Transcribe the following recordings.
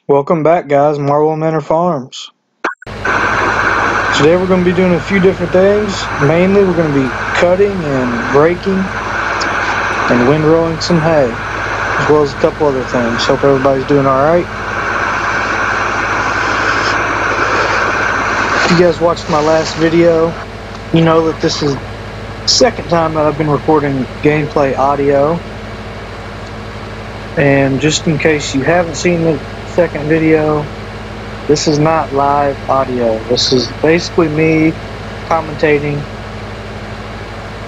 Welcome back, guys. Marwell Manor Farms. Today we're going to be doing a few different things. Mainly we're going to be cutting and raking and windrowing some hay, as well as a couple other things. Hope everybody's doing alright. If you guys watched my last video, you know that this is the second time that I've been recording gameplay audio. And just in case you haven't seen the second video, this is not live audio. This is basically me commentating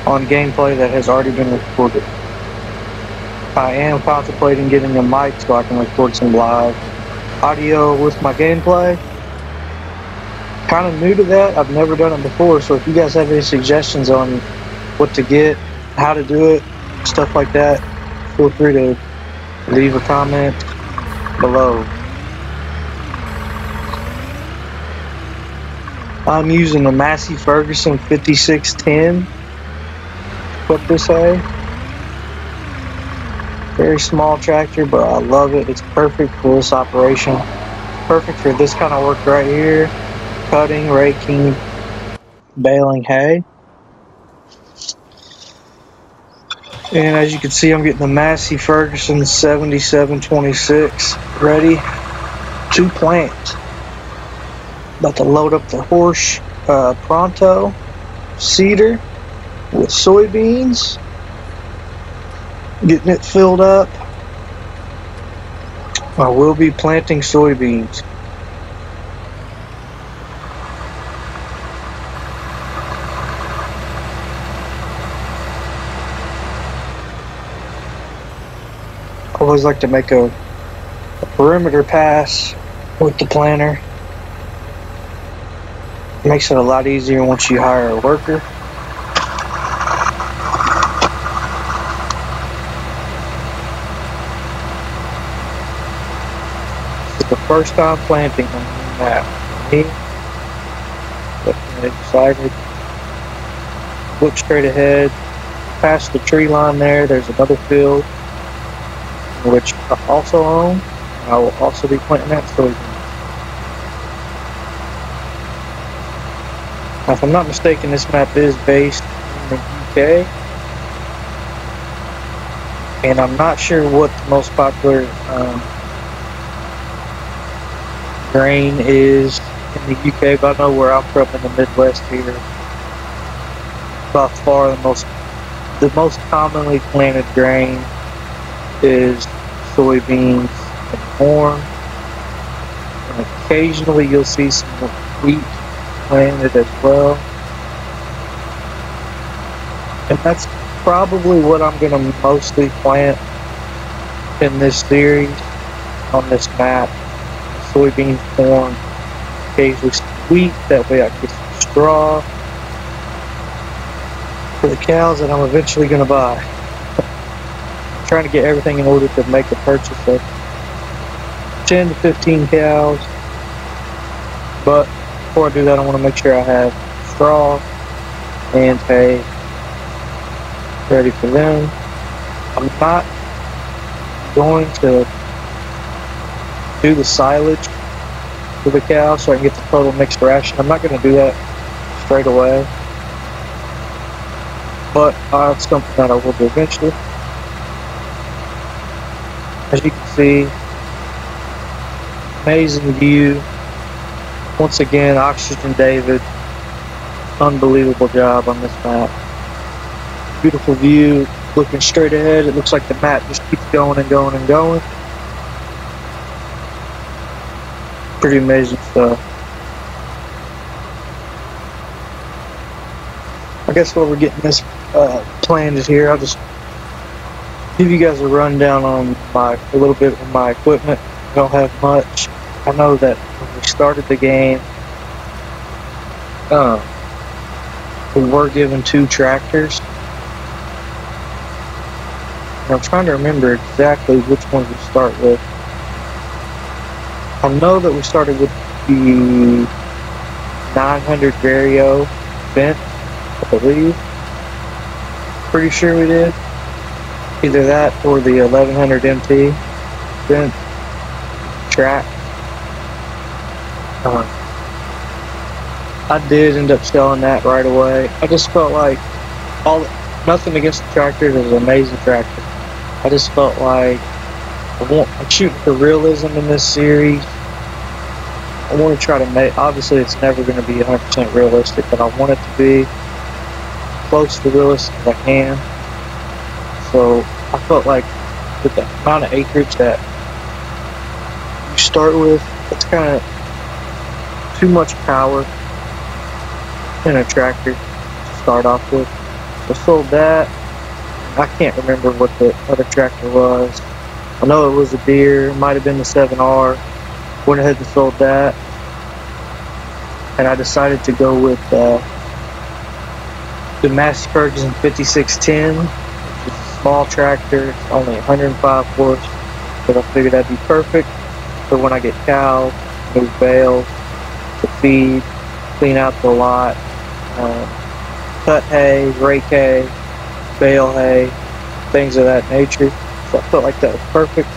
on gameplay that has already been recorded. I am contemplating getting a mic so I can record some live audio with my gameplay. Kind of new to that. I've never done it before, so if you guys have any suggestions on what to get, how to do it, stuff like that, feel free to leave a comment below. I'm using a Massey Ferguson 5610 to put this hay. Very small tractor, but I love it. It's perfect for this operation. Perfect for this kind of work right here. Cutting, raking, baling hay. And as you can see, I'm getting the Massey Ferguson 7726 ready to plant. About to load up the horse Pronto seeder with soybeans. Getting it filled up. I will be planting soybeans. I always like to make a perimeter pass with the planter. Makes it a lot easier once you hire a worker. It's the first time planting on the map for me. Definitely excited. Look straight ahead. Past the tree line there's another field, which I also own. I will also be planting that soybean. Now, if I'm not mistaken, this map is based in the UK, and I'm not sure what the most popular grain is in the UK, but I know where I'm from in the Midwest here, by far the most commonly planted grain is soybeans and corn, and occasionally you'll see some wheat planted as well. And that's probably what I'm going to mostly plant in this series on this map. Soybeans, corn, occasionally some wheat, that way I can get some straw for the cows that I'm eventually going to buy. I'm trying to get everything in order to make a purchase of 10 to 15 cows, but before I do that, I want to make sure I have straw and hay ready for them. I'm not going to do the silage for the cows so I can get the total mixed ration. I'm not going to do that straight away, but it's something that I will do eventually. As you can see, amazing view. Once again, Oxygen David, unbelievable job on this map. Beautiful view, looking straight ahead. It looks like the map just keeps going and going and going. Pretty amazing stuff. I guess while we're getting this planned is here, I'll just give you guys a rundown on a little bit of my equipment. I don't have much. I know that when we started the game, we were given 2 tractors. And I'm trying to remember exactly which ones we start with. I know that we started with the 900 Vario Vent, I believe. Pretty sure we did. Either that or the 1100 MT Vent track. I did end up selling that right away. I just felt like nothing against the tractor. It was an amazing tractor. I just felt like I'm shooting for realism in this series. I want to try to make, obviously it's never going to be 100% realistic, but I want it to be close to realistic as I can. So I felt like with the amount of acreage that you start with, it's kind of too much power in a tractor to start off with. So I sold that. I can't remember what the other tractor was. I know it was a Deere, it might have been the 7R. Went ahead and sold that. And I decided to go with the Massey Ferguson 5610, which is a small tractor. It's only 105 horse, but I figured that'd be perfect for when I get cows, move bales, to feed, clean out the lot, cut hay, rake hay, bale hay, things of that nature. So I felt like that was perfect.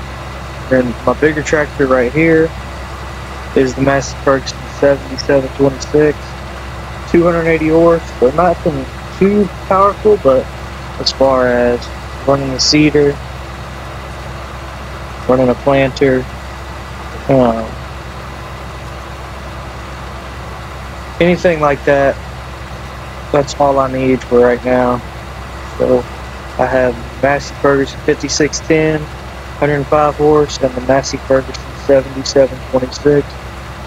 And my bigger tractor right here is the Massey Ferguson 7726, 280 horse, so nothing too powerful, but as far as running a seeder, running a planter, anything like that, that's all I need for right now. So I have Massey Ferguson 5610, 105 horse, and the Massey Ferguson 7726,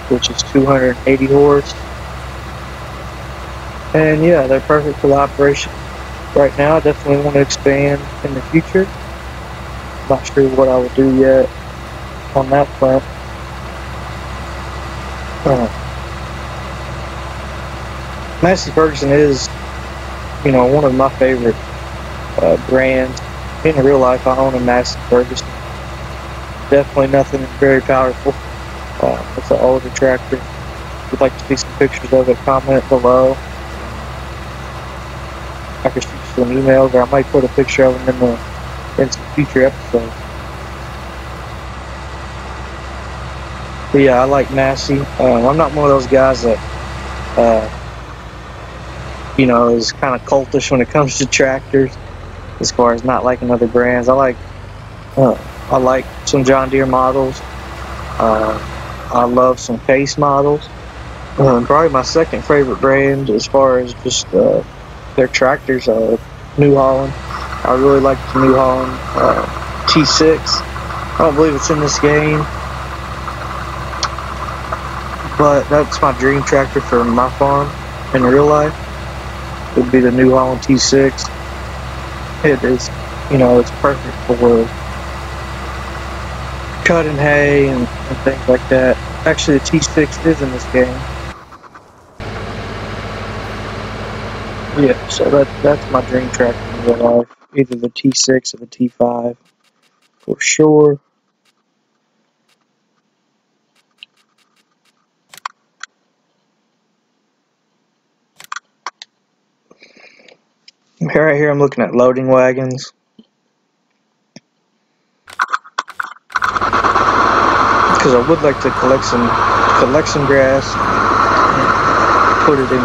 which is 280 horse. And yeah, they're perfect for the operation right now. I definitely want to expand in the future. Not sure what I will do yet on that front. Massey Ferguson is, one of my favorite brands. In real life, I own a Massey Ferguson. Definitely nothing very powerful. It's an older tractor. If you'd like to see some pictures of it, comment below. I can shoot you some emails, or I might put a picture of them in some future episodes. But yeah, I like Massey. I'm not one of those guys that, is kind of cultish when it comes to tractors, as far as not liking other brands. I like some John Deere models. I love some Case models. Probably my second favorite brand as far as just their tractors, New Holland. I really like the New Holland T6. I don't believe it's in this game, but that's my dream tractor for my farm in real life. It would be the New Holland T6. It is, it's perfect for cutting hay and things like that. Actually, the T6 is in this game. Yeah, so that's my dream tractor in real life. Either the T6 or the T5 for sure. Right here I'm looking at loading wagons. Because I would like to collect some grass, put it in the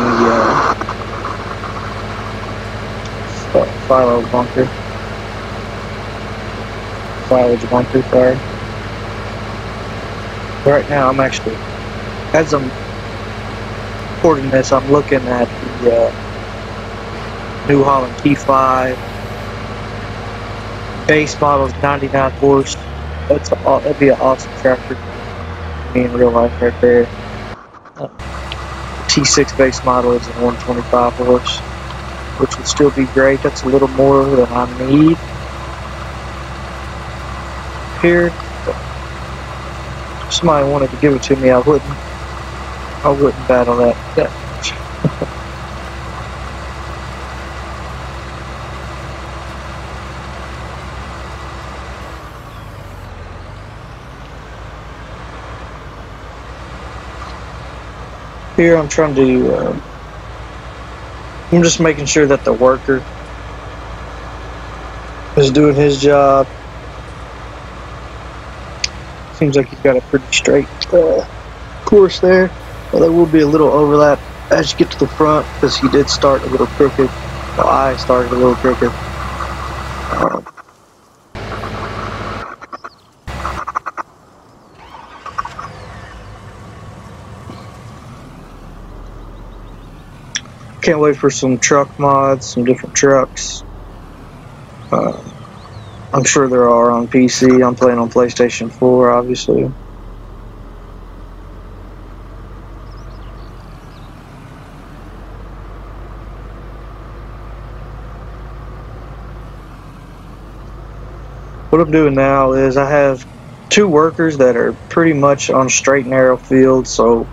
silage bunker, sorry. Right now I'm actually, as I'm recording this, I'm looking at the New Holland T5 base model is 99 horse. That'd be an awesome tractor for me in real life right there. T6 base model is a 125 horse, which would still be great. That's a little more than I need here. If somebody wanted to give it to me, I wouldn't battle that much. Here I'm trying to, I'm just making sure that the worker is doing his job. Seems like he's got a pretty straight course there. Well, there will be a little overlap as you get to the front because he did start a little crooked. Well, I started a little crooked. Can't wait for some truck mods, some different trucks. I'm sure there are on PC. I'm playing on PlayStation 4, obviously. What I'm doing now is I have 2 workers that are pretty much on straight narrow fields, so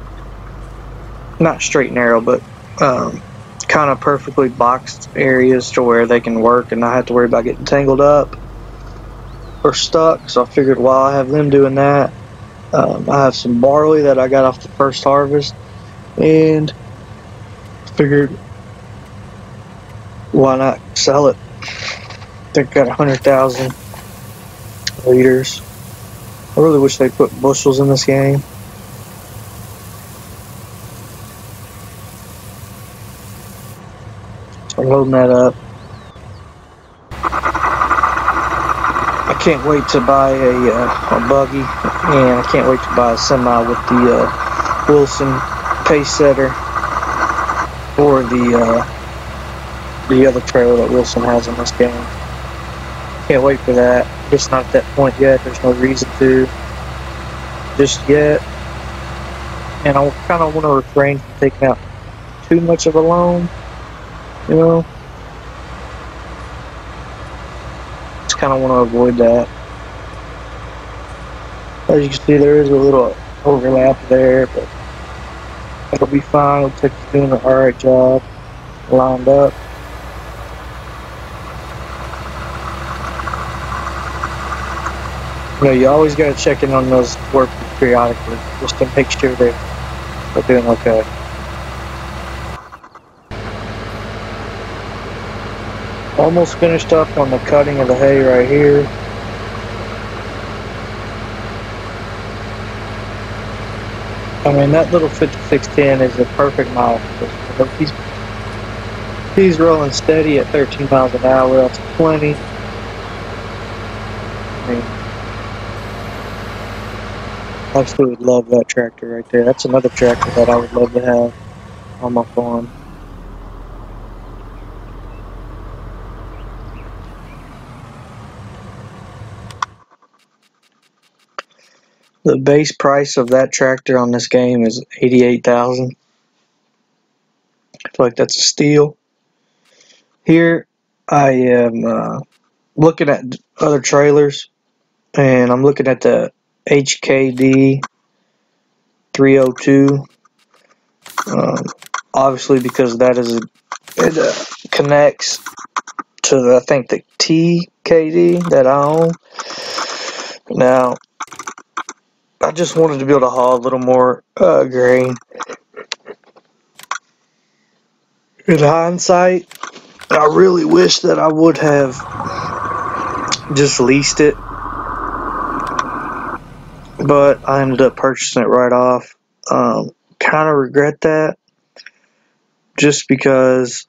not straight narrow, but kind of perfectly boxed areas to where they can work and not have to worry about getting tangled up or stuck. So I figured while I have them doing that, I have some barley that I got off the first harvest, and figured why not sell it. I think I got 100,000 liters. I really wish they put bushels in this game. So I'm loading that up. I can't wait to buy a buggy, and I can't wait to buy a semi with the Wilson pace setter, or the other trailer that Wilson has in this game. Can't wait for that. Just not at that point yet. There's no reason to just yet. And I kind of want to refrain from taking out too much of a loan, you know. Just kind of want to avoid that. As you can see, there is a little overlap there, but it'll be fine. Looks like he's doing an alright job, lined up. You know, you always got to check in on those workers periodically, just to make sure they're doing okay. Almost finished up on the cutting of the hay right here. I mean, that little 5610 is a perfect mile. He's rolling steady at 13 miles an hour. That's plenty. I mean, I absolutely would love that tractor right there. That's another tractor that I would love to have on my farm. The base price of that tractor on this game is $88,000. I feel like that's a steal. Here I am looking at other trailers, and I'm looking at the HKD 302. Obviously, because that is it connects to I think the TKD that I own. Now, I just wanted to be able to haul a little more grain. In hindsight, I really wish that I would have just leased it, but I ended up purchasing it right off. Kind of regret that, just because,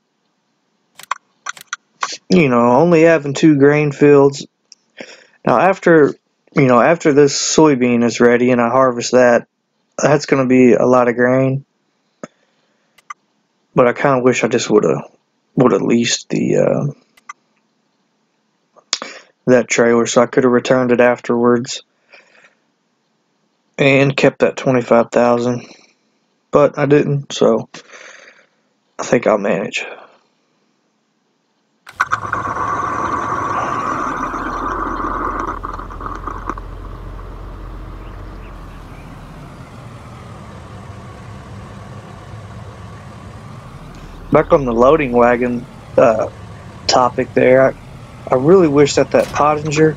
you know, only having 2 grain fields. Now after this soybean is ready and I harvest that, that's going to be a lot of grain. But I kind of wish I just would have leased the that trailer, so I could have returned it afterwards and kept that 25,000. But I didn't, so I think I'll manage. Back on the loading wagon topic there, I really wish that Pottinger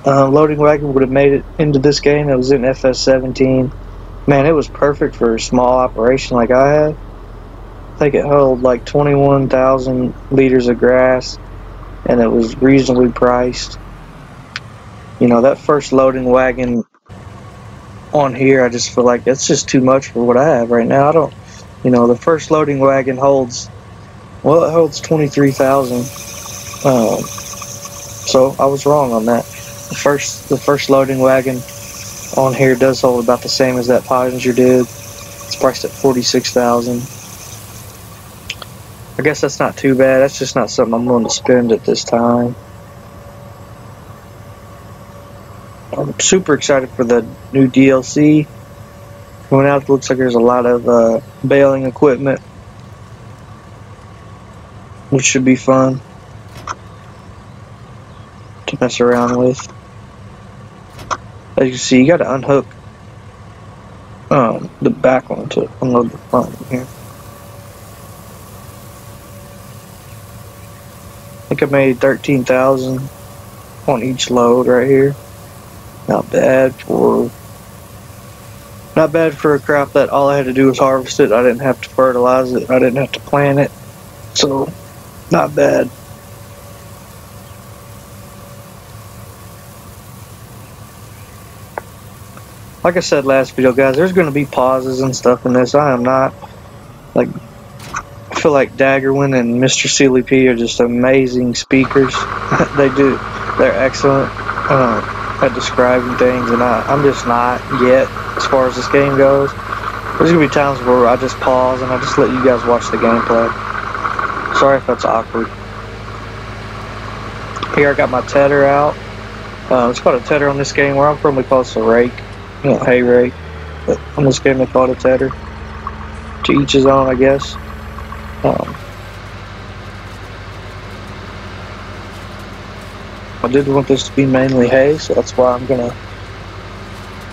loading wagon would have made it into this game. It was in FS17. Man, it was perfect for a small operation like I had. I think it held like 21,000 liters of grass, and it was reasonably priced. You know, that first loading wagon on here. I just feel like that's just too much for what I have right now. I don't, you know, the first loading wagon holds, well, it holds 23,000. So I was wrong on that. The first loading wagon on here does hold about the same as that Pottinger did. It's priced at 46,000. I guess that's not too bad. That's just not something I'm willing to spend at this time. I'm super excited for the new DLC coming out. It looks like there's a lot of baling equipment, which should be fun to mess around with. As you can see, you got to unhook the back one to unload the front one here. I think I made 13,000 on each load right here. Not bad for a crop that all I had to do was harvest it. I didn't have to fertilize it. I didn't have to plant it. So, not bad. Like I said last video, guys, there's going to be pauses and stuff in this. I am not, like, I feel like Daggerwin and Mr. Sealy P are just amazing speakers. They're excellent at describing things, and I'm just not yet as far as this game goes. There's going to be times where I just pause and I just let you guys watch the gameplay. Sorry if that's awkward. Here I got my tedder out. It's called a tedder on this game. Where I'm from, we call it a rake. You know, hay rake. But on this game, they call it a tedder. To each his own, I guess. I did want this to be mainly hay, so that's why I'm gonna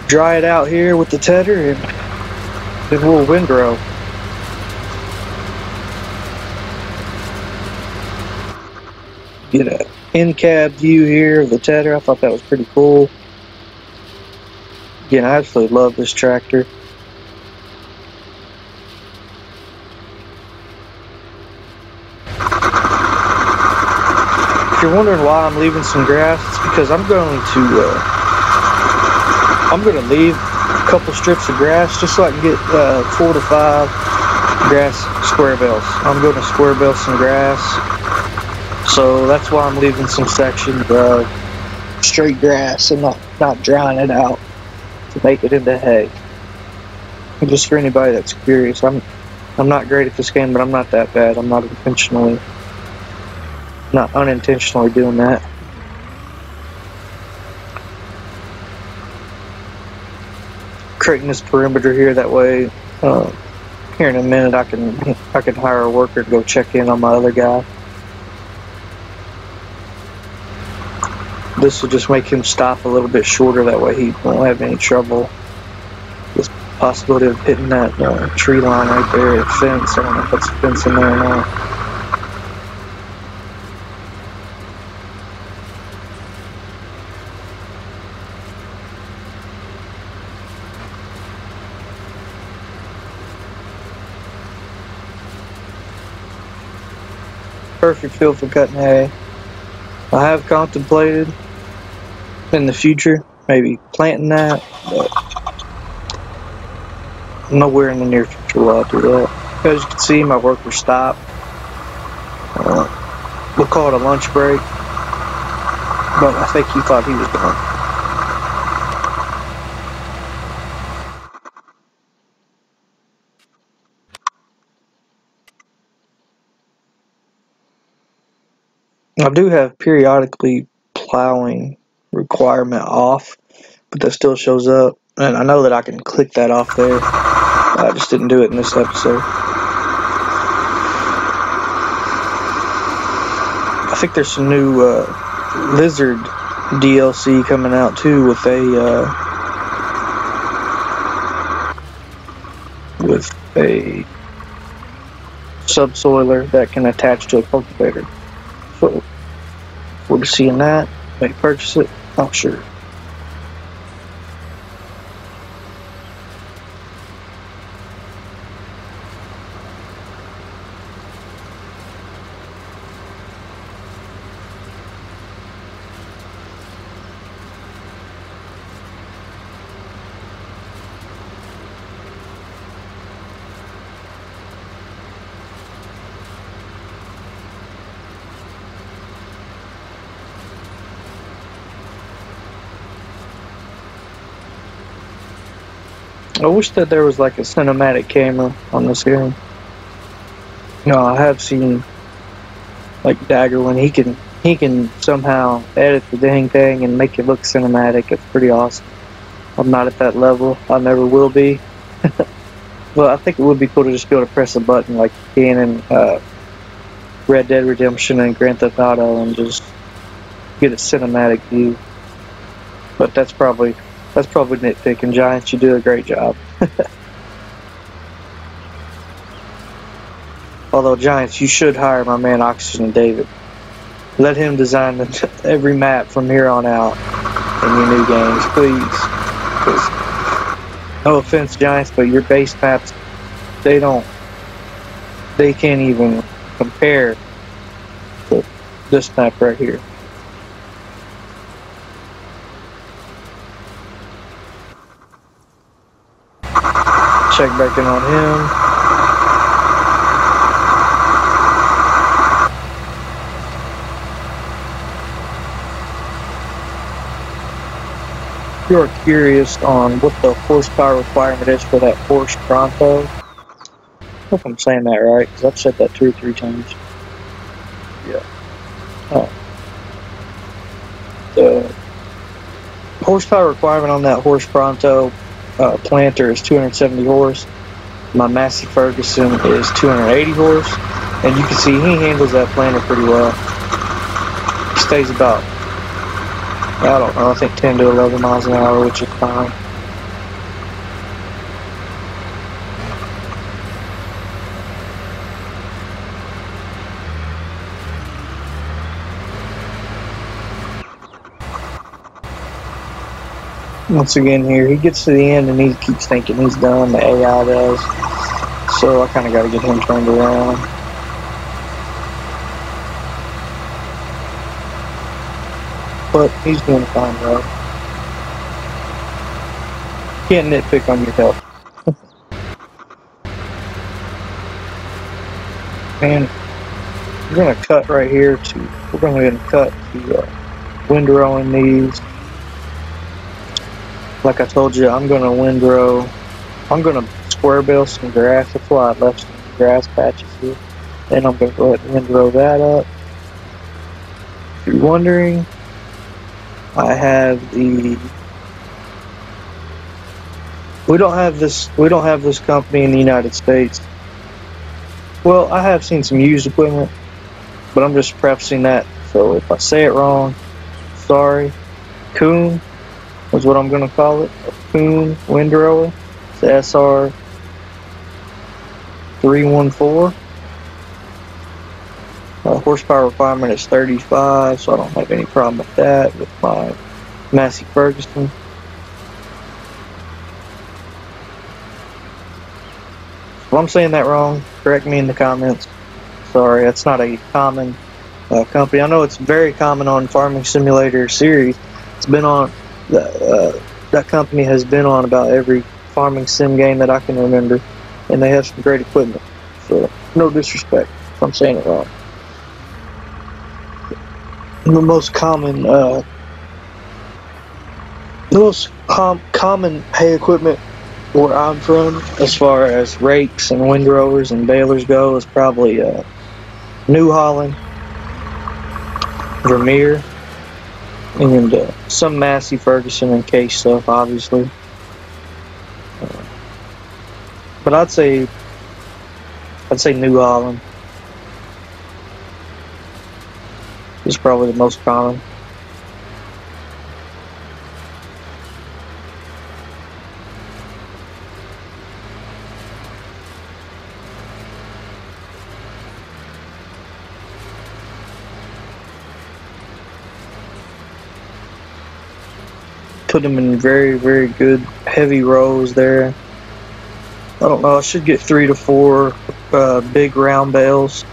dry it out here with the tedder, and then we'll windrow. Get an in-cab view here of the tedder. I thought that was pretty cool. Again, I absolutely love this tractor. If you're wondering why I'm leaving some grass, it's because I'm going to leave a couple strips of grass just so I can get 4 to 5 grass square bales. I'm going to square bale some grass, so that's why I'm leaving some sections of straight grass and not drying it out to make it into hay. And just for anybody that's curious, I'm not great at this game, but I'm not that bad. I'm not unintentionally doing that. Creating this perimeter here, that way here in a minute I can hire a worker to go check in on my other guy. This will just make him stop a little bit shorter, that way he won't have any trouble with the possibility of hitting that tree line right there, a fence. I don't know if that's a fence in there or not. Perfect field for cutting hay. I have contemplated in the future maybe planting that, but nowhere in the near future will I do that. As you can see, my worker stopped. We'll call it a lunch break, but I think he thought he was done. I do have periodically plowing requirement off, but that still shows up, and I know that I can click that off there. I just didn't do it in this episode. I think there's some new lizard DLC coming out too with a subsoiler that can attach to a cultivator. So we'll be seeing that. May purchase it, not sure. I wish that there was like a cinematic camera on this game. No, I have seen like Dagger when he can somehow edit the dang thing and make it look cinematic. It's pretty awesome. I'm not at that level. I never will be. Well, I think it would be cool to just be able to press a button like you can in Red Dead Redemption and Grand Theft Auto and just get a cinematic view. But that's probably nitpicking. Giants, you do a great job. Although Giants, you should hire my man Oxygen David. Let him design every map from here on out in your new games, please. 'Cause, no offense, Giants, but your base maps, they can't even compare to this map right here. Check back in on him. If you are curious on what the horsepower requirement is for that Porsche Pronto, I hope I'm saying that right, because I've said that 2 or 3 times. Yeah. The horsepower requirement on that Horse Pronto planter is 270 horse. My Massey Ferguson is 280 horse, and you can see he handles that planter pretty well. He stays about, I don't know, I think 10 to 11 miles an hour, which is fine. Once again here, he gets to the end and he keeps thinking he's done, the AI does. So I kind of got to get him turned around. But he's doing a fine job. Can't nitpick on your health. And we're going to cut right here to, we're going to cut to windrowing these. Like I told you, I'm going to windrow, I'm going to square bale some grass. That's why I left some grass patches here. Then I'm going to go ahead and windrow that up. If you're wondering, I have the, we don't have this company in the United States. Well, I have seen some used equipment, but I'm just prefacing that, so if I say it wrong, sorry. Coon is what I'm going to call it. A Coon windrower. It's the SR 314. Horsepower requirement is 35, so I don't have any problem with that with my Massey Ferguson. If I'm saying that wrong, correct me in the comments. Sorry, that's not a common company. I know it's very common on Farming Simulator series. It's been on, that company has been on about every farming sim game that I can remember, and they have some great equipment. So, no disrespect if I'm saying it wrong. The most common, common hay equipment where I'm from, as far as rakes and windrowers and balers go, is probably New Holland, Vermeer, and some Massey Ferguson and Case stuff, obviously. But I'd say New Holland is probably the most common. Put them in very, very good heavy rows there. I don't know, I should get 3 to 4 big round bales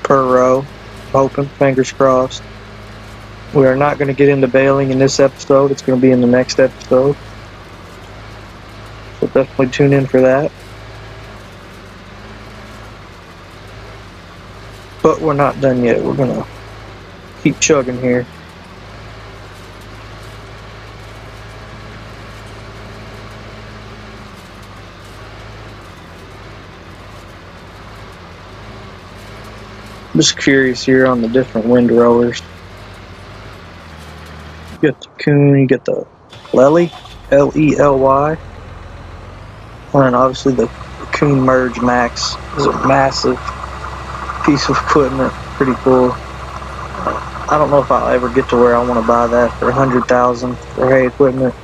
per row. Hoping, fingers crossed. We are not going to get into baling in this episode. It's going to be in the next episode. So definitely tune in for that. But we're not done yet. We're going to keep chugging here. just curious here on the different windrowers. You got the coon, you get the Lely, L-E-L-Y, and obviously the coon merge max is a massive piece of equipment. Pretty cool. I don't know if I'll ever get to where I want to buy that for $100,000 for hay equipment,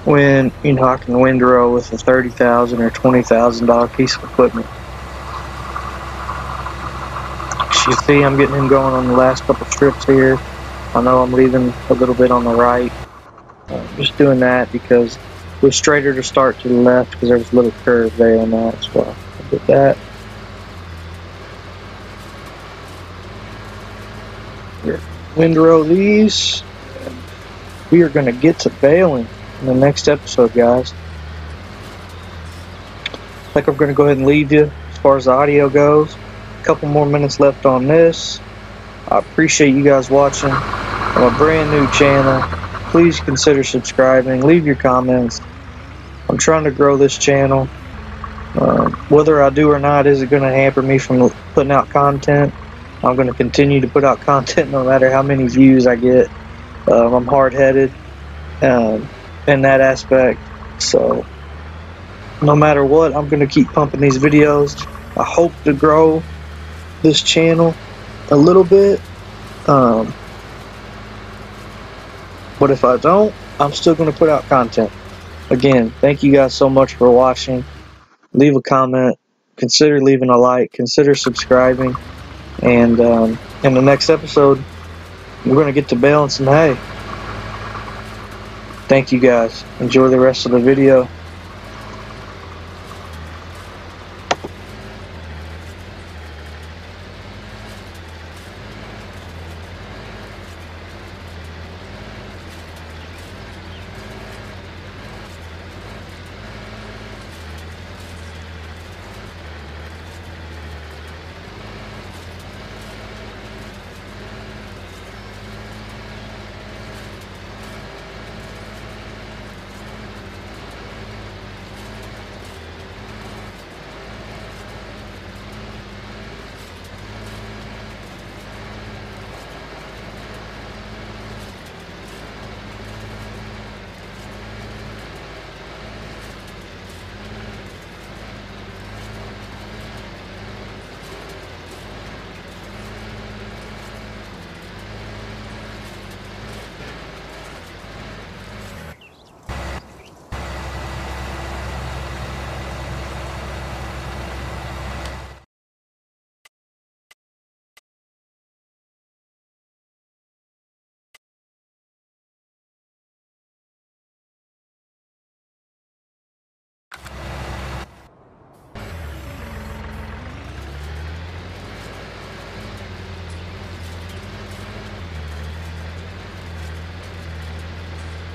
when I can windrow with a $30,000 or $20,000 piece of equipment. As you see, I'm getting him going on the last couple strips here. I know I'm leaving a little bit on the right. Just doing that because it was straighter to start to the left because there was a little curve there on that, so I did that. Windrow these, and we are going to get to baling in the next episode, guys. I think I'm going to go ahead and leave you as far as the audio goes. A couple more minutes left on this. I appreciate you guys watching. I'm a brand new channel. Please consider subscribing. Leave your comments. I'm trying to grow this channel. Whether I do or not isn't going to hamper me from putting out content. I'm going to continue to put out content no matter how many views I get. I'm hard-headed in that aspect. So no matter what, I'm going to keep pumping these videos. I hope to grow this channel a little bit. But if I don't, I'm still going to put out content. Again, thank you guys so much for watching. Leave a comment. Consider leaving a like. Consider subscribing. And in the next episode, we're going to get to baling some hay. Thank you guys. Enjoy the rest of the video.